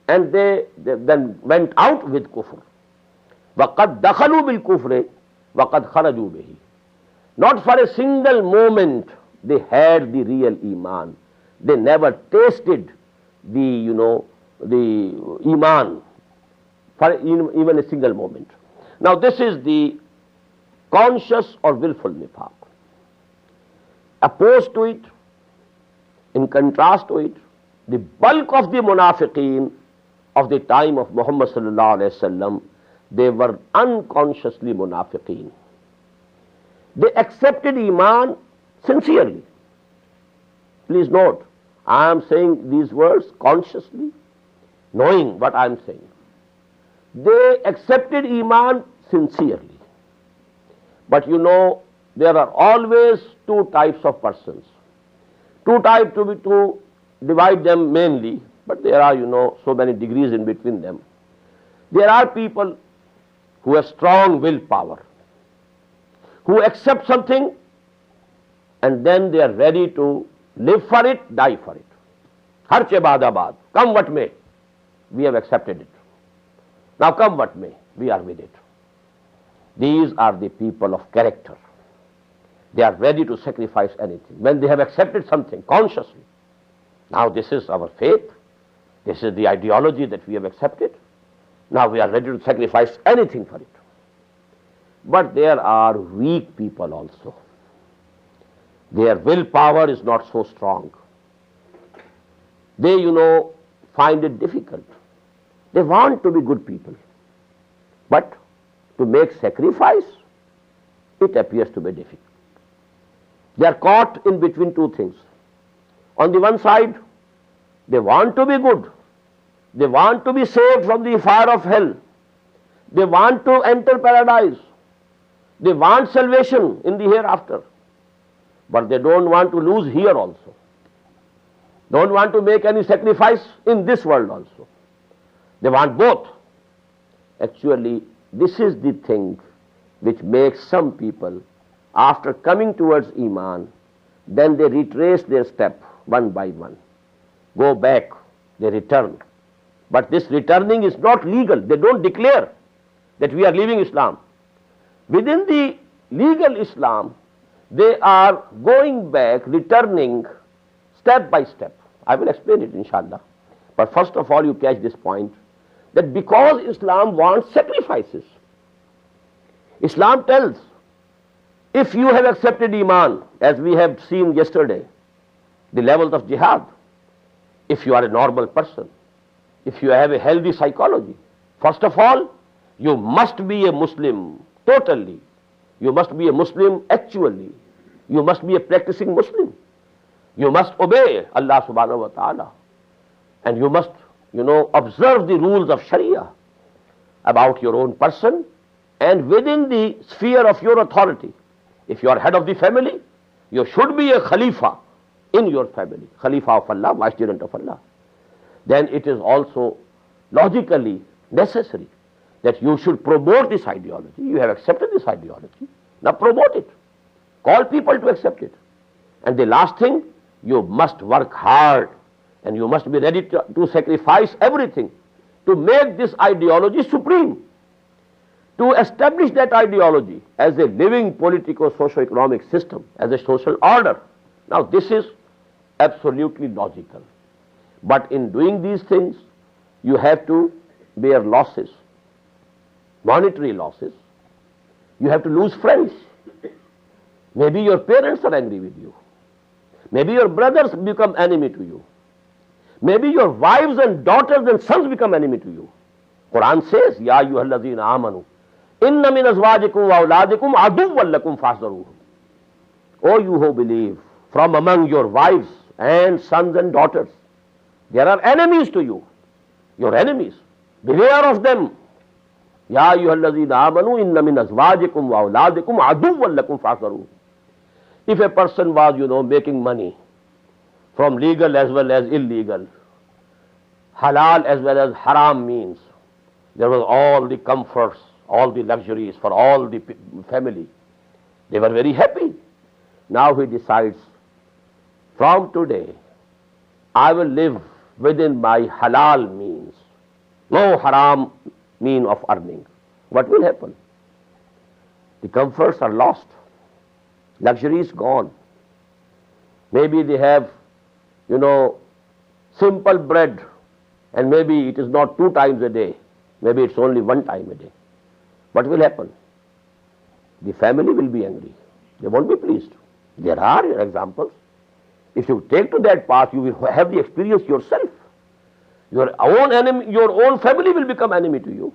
and they then went out with kufr. وَقَدْ دَخَلُوا بِالْكُفْرِ وَقَدْ خَرَجُوا بِهِ. Not for a single moment they had the real Iman. They never tasted the Iman for even a single moment. Now this is the conscious or willful Nifaaq. Opposed to it, in contrast to it, the bulk of the munafiqeen of the time of Muhammad sallallahu alaihi wasallam, they were unconsciously munafiqeen. They accepted Iman sincerely. Please note, I am saying these words consciously, knowing what I am saying. They accepted Iman sincerely. But there are always 2 types of persons. 2 types to divide them mainly, but there are, so many degrees in between them. There are people who have strong willpower, who accept something and then they are ready to live for it, die for it. Har che baad abad, come what may, we have accepted it. Now come what may, we are with it. These are the people of character. They are ready to sacrifice anything when they have accepted something consciously. Now this is our faith, this is the ideology that we have accepted. Now we are ready to sacrifice anything for it. But there are weak people also. Their willpower is not so strong. They, find it difficult. They want to be good people. But to make sacrifice, it appears to be difficult. They are caught in between 2 things. On the one side, they want to be good. They want to be saved from the fire of hell. They want to enter paradise. They want salvation in the hereafter, but they don't want to lose here also. Don't want to make any sacrifice in this world also. They want both. Actually, this is the thing which makes some people, after coming towards Iman, then they retrace their step one by one. Go back, they return. But this returning is not legal. They don't declare that we are leaving Islam. Within the legal Islam, they are going back, returning step by step. I will explain it, inshallah. But first of all, you catch this point, that because Islam wants sacrifices, Islam tells, if you have accepted Iman, as we have seen yesterday, the levels of jihad, if you are a normal person, if you have a healthy psychology, first of all, you must be a Muslim totally. You must be a Muslim actually. You must be a practicing Muslim. You must obey Allah subhanahu wa ta'ala. And you must, observe the rules of Sharia about your own person and within the sphere of your authority. If you are head of the family, you should be a Khalifa in your family. Khalifa of Allah, Vicegerent of Allah. Then it is also logically necessary that you should promote this ideology. You have accepted this ideology. Now promote it. Call people to accept it. And the last thing, you must work hard and you must be ready to sacrifice everything to make this ideology supreme, to establish that ideology as a living politico-socio-economic system, as a social order. Now this is absolutely logical. But in doing these things, you have to bear losses, monetary losses. You have to lose friends. Maybe your parents are angry with you. Maybe your brothers become enemy to you. Maybe your wives and daughters and sons become enemy to you. Quran says, Ya ayyuhallazina amanu, inna min azwajikum wa auladikum aduwwan lakum fahzaruhum. O you who believe, from among your wives and sons and daughters, there are enemies to you. Your enemies. Beware of them. Ya ayyuhallazina amanu, inna min azwajikum wa auladikum aduwwan lakum fahzaruhum. If a person was, making money from legal as well as illegal, halal as well as haram means, there was all the comforts, all the luxuries for all the family. They were very happy. Now he decides, from today, I will live within my halal means, no haram mean of earning. What will happen? The comforts are lost. Luxury is gone. Maybe they have, simple bread, and maybe it is not 2 times a day. Maybe it's only 1 time a day. What will happen? The family will be angry. They won't be pleased. There are examples. If you take to that path, you will have the experience yourself. Your own enemy, your own family will become enemy to you.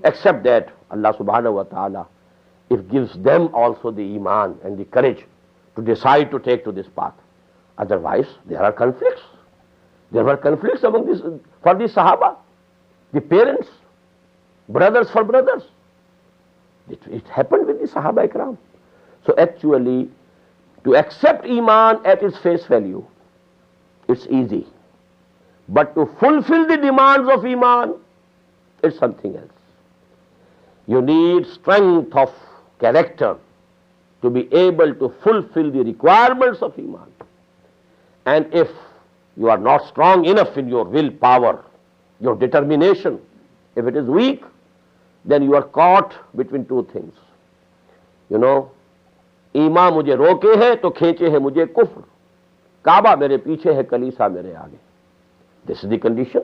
Except that Allah subhanahu wa ta'ala, it gives them also the iman and the courage to decide to take to this path. Otherwise, there are conflicts. There were conflicts among this, for the Sahaba, the parents, brothers for brothers. It happened with the Sahaba Ikram. So actually, to accept iman at its face value, it's easy. But to fulfill the demands of iman, it's something else. You need strength of character to be able to fulfill the requirements of iman. And if you are not strong enough in your willpower, your determination, if it is weak, then you are caught between 2 things. ईमान मुझे रोके है तो खींचे है मुझे कुफ्र, काबा मेरे पीछे है कलीसा मेरे आगे. This is the condition.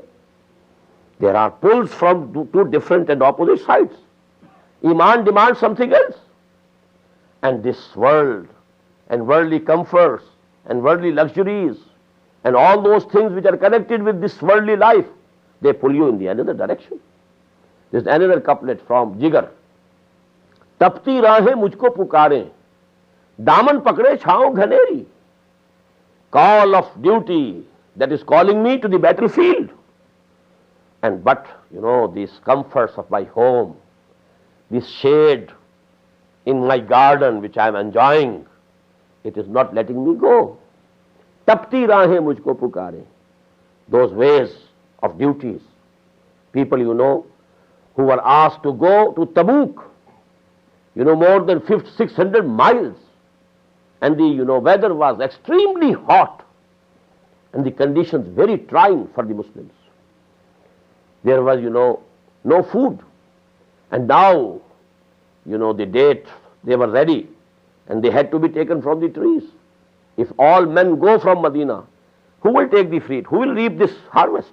There are pulls from 2 different and opposite sides. Iman demands something else. And this world and worldly comforts and worldly luxuries and all those things which are connected with this worldly life, they pull you in the another direction. There's another couplet from Jigar. तपती राहें मुझको पुकारें, दामन पकड़े छाँव घनेरी. Call of duty that is calling me to the battlefield. But these comforts of my home, this shade in my garden which I am enjoying, it is not letting me go. Tapti rahein mujhko pukare. Those ways of duties. People, who were asked to go to Tabuk, more than 600 miles, and the, weather was extremely hot, and the conditions very trying for the Muslims. There was, no food, and now, the date, they were ready, and they had to be taken from the trees. If all men go from Medina, who will take the fruit? Who will reap this harvest?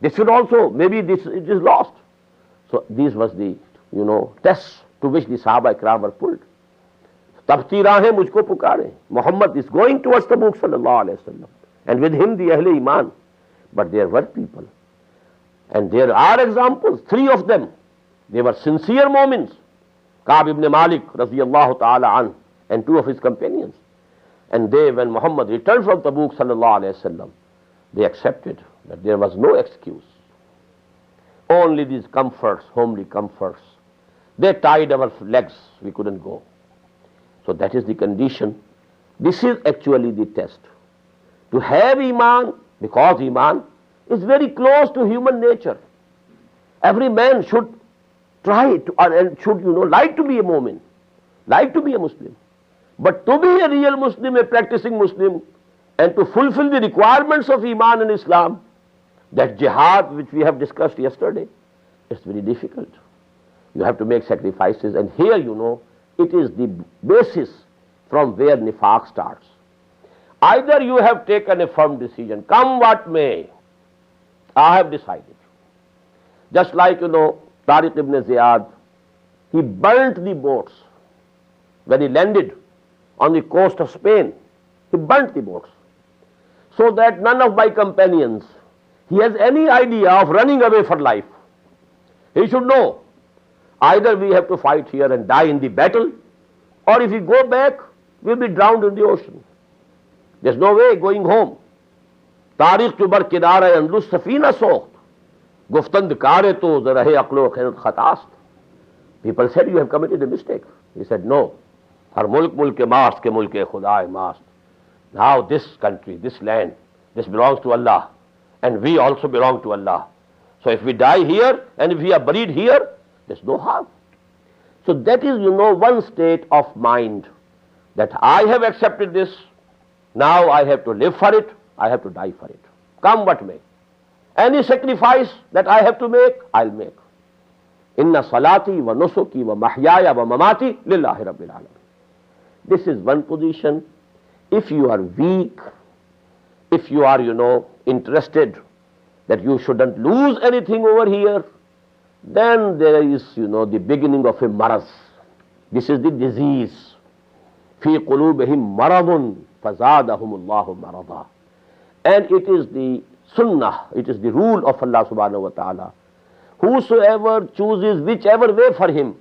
This should also, maybe it is lost. So this was the, test to which the Sahaba Ikram were pulled. Tabti rahein mujhko pukare. Muhammad is going towards Tabuk sallallahu alayhi wa sallam, and with him the Ahle Iman. But there were people, and there are examples, 3 of them. They were sincere moments. Ka'b ibn Malik radiyallahu ta'ala an, and 2 of his companions. And they, when Muhammad returned from Tabuk sallallahu alayhi wa sallam, they accepted that there was no excuse. Only these comforts, homely comforts. They tied our legs, we couldn't go. So that is the condition. This is actually the test. To have Iman, because Iman is very close to human nature. Every man should try to, and should, like to be a mu'min, like to be a Muslim. But to be a real Muslim, a practicing Muslim, and to fulfill the requirements of Iman and Islam, that jihad which we have discussed yesterday, it's very difficult. You have to make sacrifices, and here, it is the basis from where Nifaaq starts. Either you have taken a firm decision, come what may, I have decided. Just like, Tariq ibn Ziyad, he burnt the boats. When he landed on the coast of Spain, he burnt the boats, so that none of my companions, he has any idea of running away for life. He should know, either we have to fight here and die in the battle, or if we go back, we'll be drowned in the ocean. There's no way going home. Tariq tu bar kinara andlus safina soht, guftand kare to zarahe aqlo khairat khatast. People said, you have committed a mistake. He said, no. Har mulk mulke mast ke mulke khuda mast. Now this country, this land, this belongs to Allah, and we also belong to Allah. So if we die here and if we are buried here, there's no harm. So that is, one state of mind, that I have accepted this, now I have to live for it, I have to die for it. Come what may. Any sacrifice that I have to make, I'll make. Inna salati wa nusuki wa mahyaya wa mamati lillahi rabbil alamin. This is one position. If you are weak, if you are, interested that you shouldn't lose anything over here, then there is, the beginning of a maraz. This is the disease. Fi qulubihim maradun fazadahumullahu marada. And it is the sunnah, it is the rule of Allah subhanahu wa ta'ala. Whosoever chooses whichever way for him,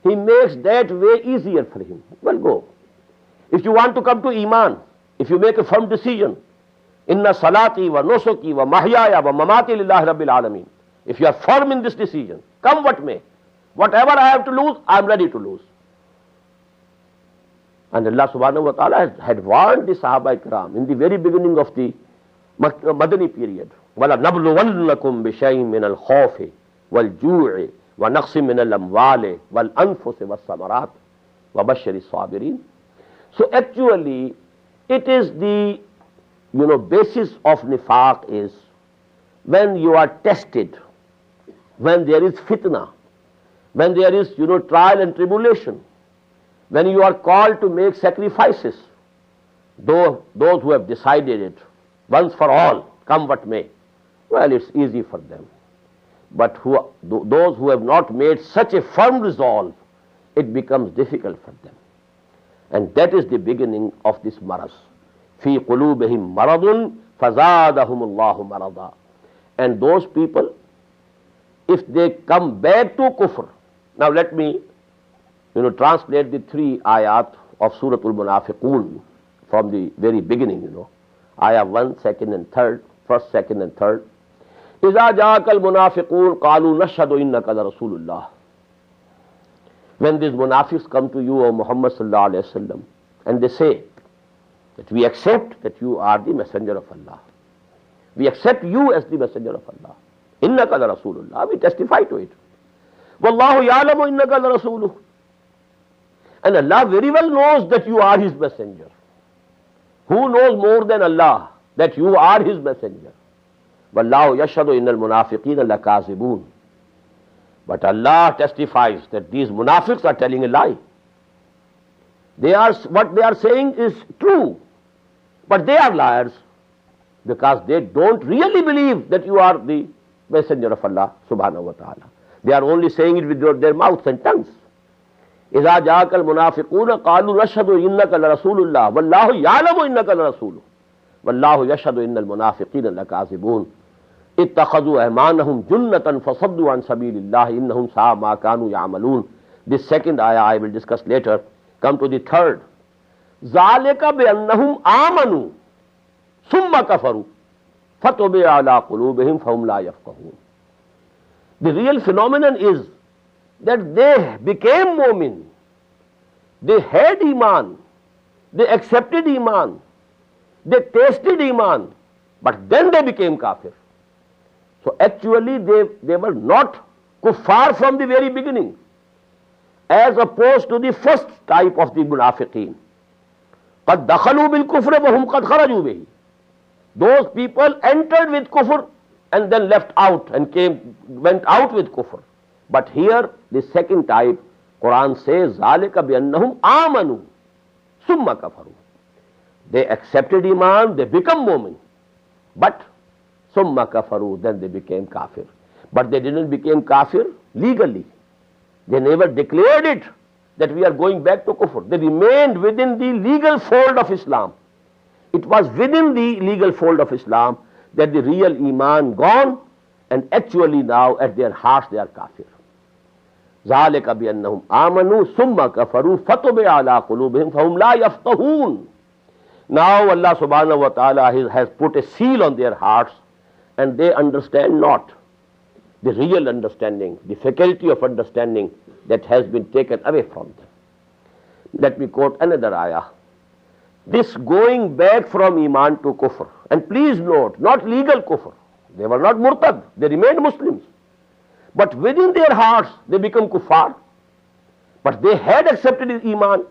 he makes that way easier for him. Well, go. If you want to come to Iman, if you make a firm decision, inna salati wa nusuki wa mahyaya wa mamati lillahi rabbil alamin. If you are firm in this decision, come what may, whatever I have to lose, I am ready to lose. And Allah subhanahu wa ta'ala had warned the Sahaba Ikram in the very beginning of the Madani period. وَلَنَبْلُوَنَّكُمْ بِشَيْءٍ مِنَ الْخَوْفِ وَالْجُوعِ وَنَقْصٍ مِنَ الْأَمْوَالِ وَالْأَنفُسِ وَالثَّمَرَاتِ وَبَشِّرِ الصَّابِرِينَ. So actually, it is the, basis of Nifaaq is when you are tested, when there is fitna, when there is, trial and tribulation, when you are called to make sacrifices, those who have decided it, once for all, come what may, well, it's easy for them. But those who have not made such a firm resolve, it becomes difficult for them. And that is the beginning of this maraz. Fi qulubihim maradun fazadahumullahu marada. And those people, if they come back to kufr, now let me, translate the 3 ayat of Surah Al-Munafiqun from the very beginning, Ayah 1, 2nd and 3rd, 1st, 2nd and 3rd. إِذَا جَاءَكَ الْمُنَافِقُونَ قَالُوا نَشْهَدُ إِنَّكَ لَرَسُولُ اللَّهِ When these munafiqs come to you, O Muhammad sallallahu alayhi wa sallam, and they say that we accept that you are the messenger of Allah. We accept you as the messenger of Allah. Innaka la Rasulullah. We testify to it. Wallahu ya'lamu innaka la Rasuluh. And Allah very well knows that you are His messenger. Who knows more than Allah that you are His messenger? Wallahu yashhadu innal munafiqina lakazibun. But Allah testifies that these munafiqs are telling a lie. What they are saying is true, but they are liars because they don't really believe that you are the messenger of Allah subhanahu wa ta'ala. They are only saying it with their mouths and tongues. إِذَا جَاءَكَ الْمُنَافِقُونَ قَالُوا نَشْهَدُ إِنَّكَ لَرَسُولُ اللَّهِ وَاللَّهُ يَعْلَمُ إِنَّكَ لَرَسُولُهُ وَاللَّهُ يَشْهَدُ إِنَّ الْمُنَافِقِينَ لَكَاذِبُونَ اتَّخَذُوا أَيْمَانَهُمْ جُنَّةً فَصَدُّوا عَنْ سَبِيلِ اللَّهِ إِنَّهُمْ سَاءَ مَا كَانُوا يَعْمَلُونَ. This second ayah I will discuss later. Come to the third. ذَلِكَ بِأَنَّهُمْ آمَنُوا ثُمَّ كَفَرُوا فَطُبِعَ عَلَى قُلُوبِهِمْ فَهُمْ لَا يَفْقَهُونَ. The real phenomenon is that they became mu'min. They had iman. They accepted iman. They tasted iman. But then they became kafir. So actually they were not kuffar from the very beginning, as opposed to the first type of the munafiqeen. قَدْ دَخَلُوا بِالْكُفْرِ وَهُمْ قَدْ خَرَجُوا بِهِ. Those people entered with kufr and then left out and went out with kufr. But here, the second type, Quran says, ذَلِكَ بِأَنَّهُمْ آمَنُوا ثُمَّ كَفَرُوا. They accepted iman, they become mu'min. But ثُمَّ كَفَرُوا, then they became kafir. But they didn't become kafir legally. They never declared it that we are going back to kufr. They remained within the legal fold of Islam. It was within the legal fold of Islam that the real iman gone, and actually now at their hearts they are kafir. ذَلِكَ بِأَنَّهُمْ آمَنُوا ثُمَّ كَفَرُوا فَطُبِعَ عَلَى قُلُوبِهِمْ فَهُمْ لَا يَفْقَهُونَ. Now Allah subhanahu wa ta'ala has put a seal on their hearts, and they understand not the real understanding, the faculty of understanding that has been taken away from them. Let me quote another ayah. This going back from iman to kufr, and please note, not legal kufr. They were not murtad, they remained Muslims. But within their hearts they become kuffar. But they had accepted iman.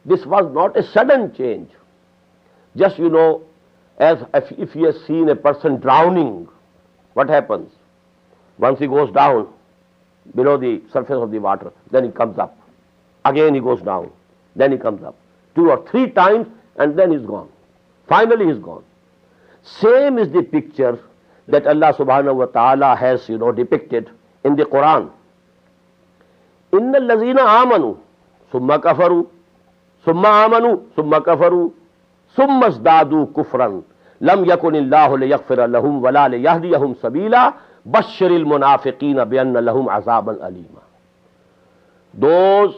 This was not a sudden change. Just as if you have seen a person drowning, what happens? Once he goes down below the surface of the water, then he comes up. Again he goes down, then he comes up. 2 or 3 times, and then he's gone. Finally he's gone. Same is the picture that Allah subhanahu wa ta'ala has depicted in the Quran. Inna allazina amanu summa kafaru summa amanu summa kafaru summa zdadu kufran lam yakunillahu liyaghfira lahum wala liyahdiyahum sabila bashiril munafiqina bi anna lahum azaban alima. Those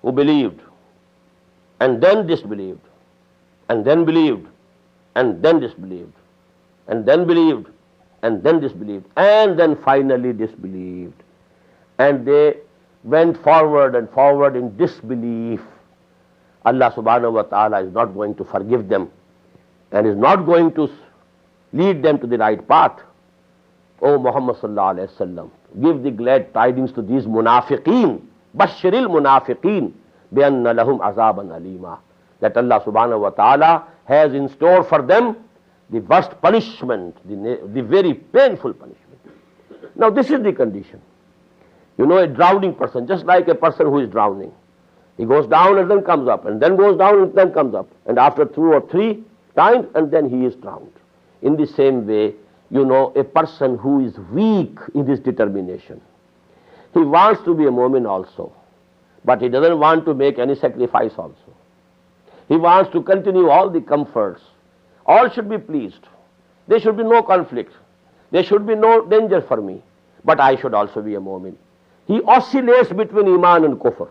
who believed and then disbelieved and then believed and then disbelieved and then believed and then disbelieved and then finally disbelieved, and they went forward and forward in disbelief, Allah subhanahu wa ta'ala is not going to forgive them and is not going to lead them to the right path. O Muhammad sallallahu alayhi wa sallam, give the glad tidings to these munafiqeen, bashiril munafiqeen bi anna lahum azaban alima, that Allah subhanahu wa ta'ala has in store for them the worst punishment, the very painful punishment. Now this is the condition. A drowning person, just like a person who is drowning. He goes down and then comes up, and then goes down and then comes up, and after 2 or 3 times, and then he is drowned. In the same way, a person who is weak in his determination. He wants to be a mu'min also, but he doesn't want to make any sacrifice also. He wants to continue all the comforts. All should be pleased. There should be no conflict. There should be no danger for me. But I should also be a mu'min. He oscillates between iman and kufr.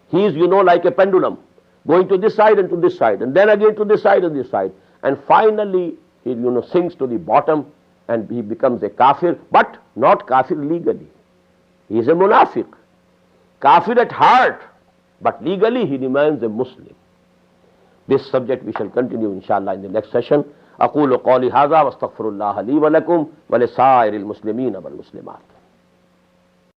He is, like a pendulum, going to this side and to this side, and then again to this side and this side. And finally, he, sinks to the bottom, and he becomes a kafir, but not kafir legally. He is a munafiq. kafir at heart, but legally he remains a Muslim. This subject we shall continue inshallah in the next session. أقول قولي هذا واستغفر الله لي ولكم ولسائر المسلمين والمسلمات.